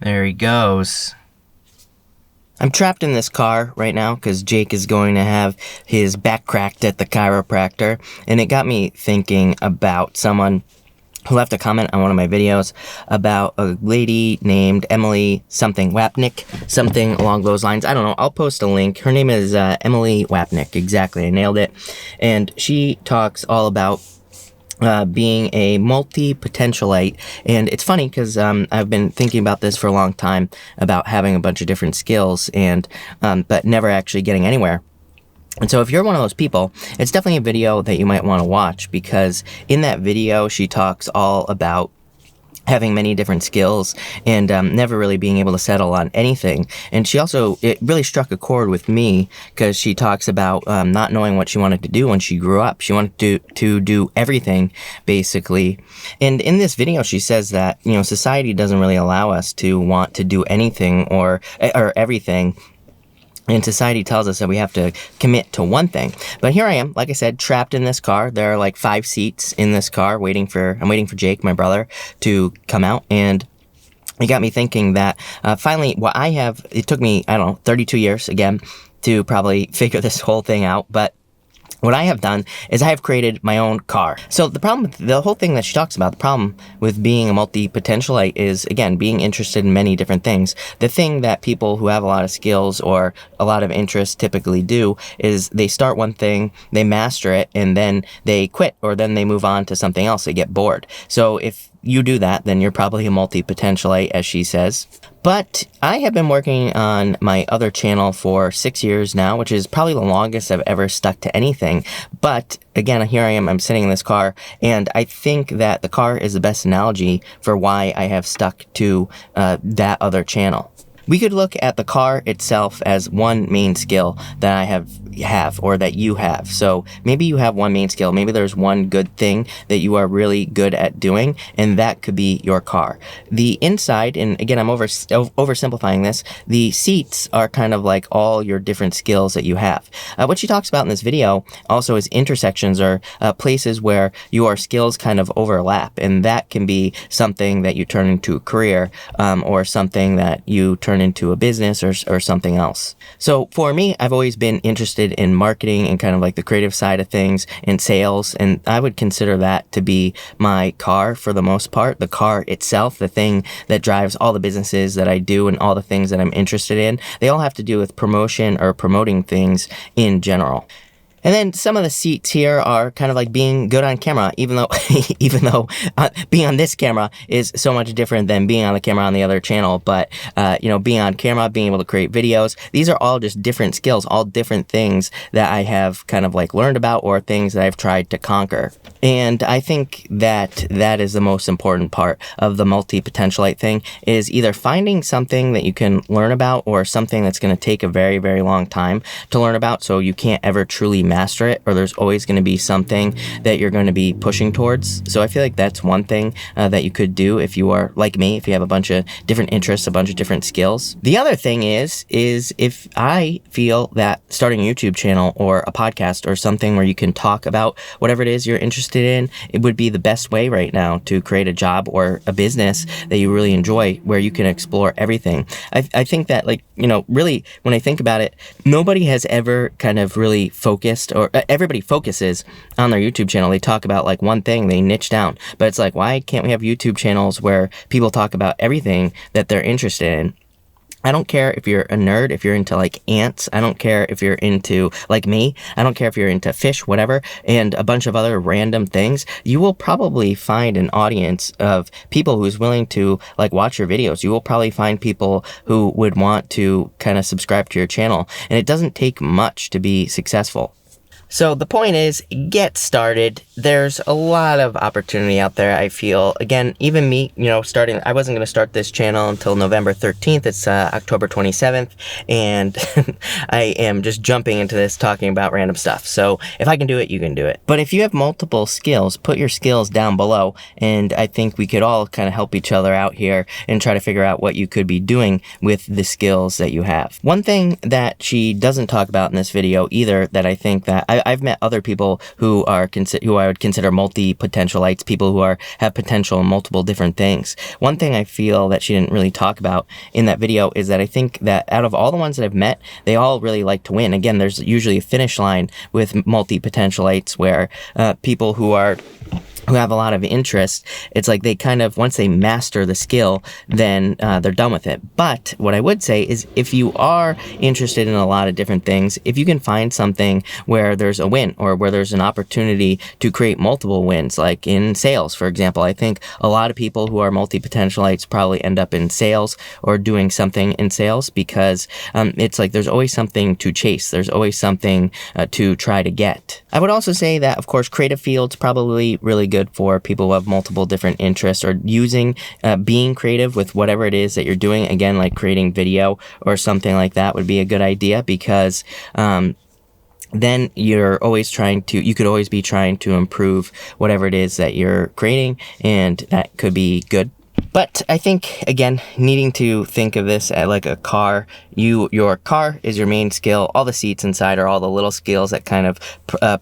There he goes. I'm trapped in this car right now because Jake is going to have his back cracked at the chiropractor, and it got me thinking about someone who left a comment on one of my videos about a lady named Emily something Wapnick, something along those lines. I don't know. I'll post a link. Her name is Emily Wapnick. Exactly. I nailed it. And she talks all about being a multi-potentialite. And it's funny because I've been thinking about this for a long time, about having a bunch of different skills and but never actually getting anywhere. And so if you're one of those people, it's definitely a video that you might want to watch, because in that video, she talks all about having many different skills and never really being able to settle on anything. And she also, it really struck a chord with me because she talks about not knowing what she wanted to do when she grew up. She wanted to do everything, basically. And in this video, she says that, you know, society doesn't really allow us to want to do anything or everything. And society tells us that we have to commit to one thing. But here I am, like I said, trapped in this car. There are like 5 seats in this car I'm waiting for Jake, my brother, to come out. And it got me thinking that finally what I have, it took me, 32 years again to probably figure this whole thing out. But what I have done is I have created my own car. So the problem with the whole thing that she talks about, the problem with being a multi-potentialite is, again, being interested in many different things. The thing that people who have a lot of skills or a lot of interest typically do is they start one thing, they master it, and then they quit, or then they move on to something else. They get bored. So if you do that, then you're probably a multi-potentialite, as she says. But I have been working on my other channel for 6 years now, which is probably the longest I've ever stuck to anything. But again, here I am, I'm sitting in this car, and I think that the car is the best analogy for why I have stuck to that other channel. We could look at the car itself as one main skill that I have or that you have. So maybe you have one main skill. Maybe there's one good thing that you are really good at doing, and that could be your car. The inside, and again, I'm oversimplifying this, the seats are kind of like all your different skills that you have. What she talks about in this video also is intersections, or places where your skills kind of overlap, and that can be something that you turn into a career, or something that you turn into a business, or something else. So for me, I've always been interested in marketing and kind of like the creative side of things and sales, and I would consider that to be my car for the most part. The car itself, the thing that drives all the businesses that I do and all the things that I'm interested in, they all have to do with promotion or promoting things in general. And then some of the seats here are kind of like being good on camera, even though being on this camera is so much different than being on the camera on the other channel. But, being on camera, being able to create videos, these are all just different skills, all different things that I have kind of like learned about, or things that I've tried to conquer. And I think that is the most important part of the multi-potentialite thing, is either finding something that you can learn about, or something that's going to take a very, very long time to learn about, so you can't ever truly master it, or there's always going to be something that you're going to be pushing towards. So I feel like that's one thing that you could do if you are like me, if you have a bunch of different interests, a bunch of different skills. The other thing is if I feel that starting a YouTube channel or a podcast or something where you can talk about whatever it is you're interested in, it would be the best way right now to create a job or a business that you really enjoy, where you can explore everything. I think that, really, when I think about it, nobody has ever kind of really focused, or everybody focuses on their YouTube channel. They talk about like one thing, they niche down, but it's like, why can't we have YouTube channels where people talk about everything that they're interested in? I don't care if you're a nerd, if you're into like ants. I don't care if you're into, like me, I don't care if you're into fish, whatever, and a bunch of other random things. You will probably find an audience of people who's willing to like watch your videos. You will probably find people who would want to kind of subscribe to your channel. And it doesn't take much to be successful. So the point is, get started. There's a lot of opportunity out there, I feel. Again, even me, I wasn't going to start this channel until November 13th. It's October 27th, and I am just jumping into this talking about random stuff. So if I can do it, you can do it. But if you have multiple skills, put your skills down below, and I think we could all kind of help each other out here and try to figure out what you could be doing with the skills that you have. One thing that she doesn't talk about in this video either, that I think that I've met other people who are who I would consider multi-potentialites, people who have potential in multiple different things. One thing I feel that she didn't really talk about in that video is that I think that out of all the ones that I've met, they all really like to win. Again, there's usually a finish line with multi-potentialites where people who have a lot of interest, it's like they kind of, once they master the skill, then they're done with it. But what I would say is if you are interested in a lot of different things, if you can find something where there's a win or where there's an opportunity to create multiple wins, like in sales, for example, I think a lot of people who are multi-potentialites probably end up in sales or doing something in sales because it's like there's always something to chase. There's always something to try to get. I would also say that, of course, creative fields probably really good for people who have multiple different interests or being creative with whatever it is that you're doing. Again, like creating video or something like that would be a good idea because then you could always be trying to improve whatever it is that you're creating, and that could be good. But I think, again, needing to think of this at like a car, your car is your main skill. All the seats inside are all the little skills that kind of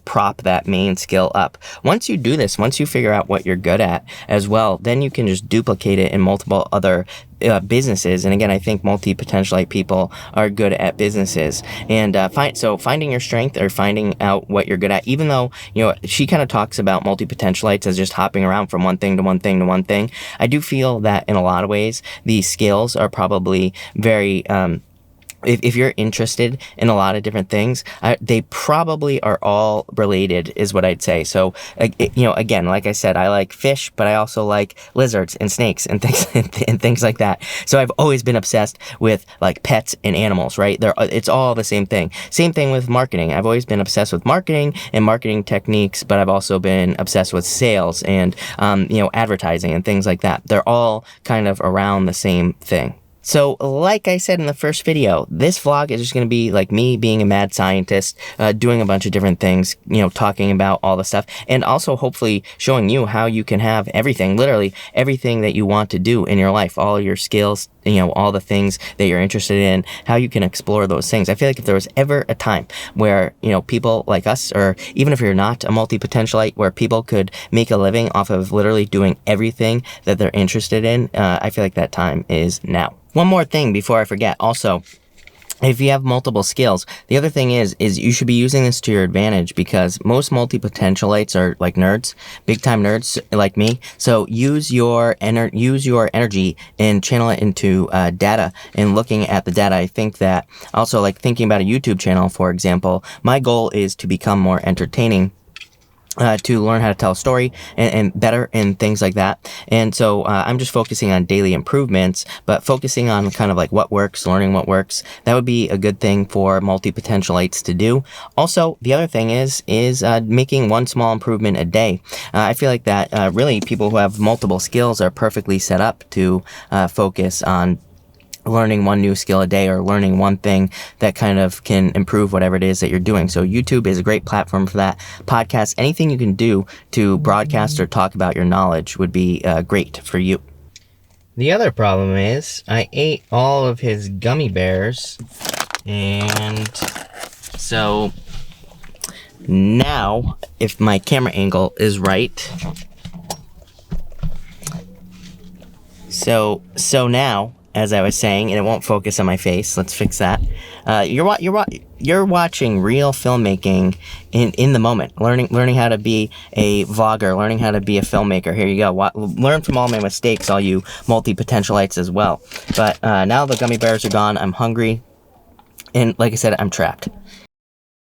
prop that main skill up. Once you do this, once you figure out what you're good at as well, then you can just duplicate it in multiple other businesses. And again, I think multi-potentialite people are good at businesses. And finding your strength or finding out what you're good at, even though, she kind of talks about multi-potentialites as just hopping around from one thing to one thing to one thing. I do feel that in a lot of ways, these skills are probably very, if you're interested in a lot of different things, they probably are all related, is what I'd say. So, again, like I said, I like fish, but I also like lizards and snakes and things and things like that. So I've always been obsessed with like pets and animals, right? It's all the same thing. Same thing with marketing. I've always been obsessed with marketing and marketing techniques, but I've also been obsessed with sales and advertising and things like that. They're all kind of around the same thing. So, like I said in the first video, this vlog is just going to be like me being a mad scientist, doing a bunch of different things, talking about all the stuff, and also hopefully showing you how you can have everything, literally everything that you want to do in your life, all your skills, all the things that you're interested in, how you can explore those things. I feel like if there was ever a time where, people like us, or even if you're not a multi-potentialite, where people could make a living off of literally doing everything that they're interested in, I feel like that time is now. One more thing before I forget. Also, if you have multiple skills, the other thing is you should be using this to your advantage because most multi-potentialites are like nerds, big time nerds like me. So use your energy and channel it into data and looking at the data. I think that also, like thinking about a YouTube channel, for example, my goal is to become more entertaining, to learn how to tell a story and better and things like that. And so I'm just focusing on daily improvements, but focusing on kind of like what works, learning what works. That would be a good thing for multi-potentialites to do. Also, the other thing is making one small improvement a day. I feel like that really people who have multiple skills are perfectly set up to focus on learning one new skill a day or learning one thing that kind of can improve whatever it is that you're doing. So YouTube is a great platform for that. Podcasts, anything you can do to broadcast or talk about your knowledge would be great for you. The other problem is I ate all of his gummy bears, and so now if my camera angle is right, so now, as I was saying, and it won't focus on my face. Let's fix that. You're watching real filmmaking in the moment. Learning how to be a vlogger. Learning how to be a filmmaker. Here you go. Learn from all my mistakes, all you multi-potentialites as well. But now the gummy bears are gone. I'm hungry, and like I said, I'm trapped.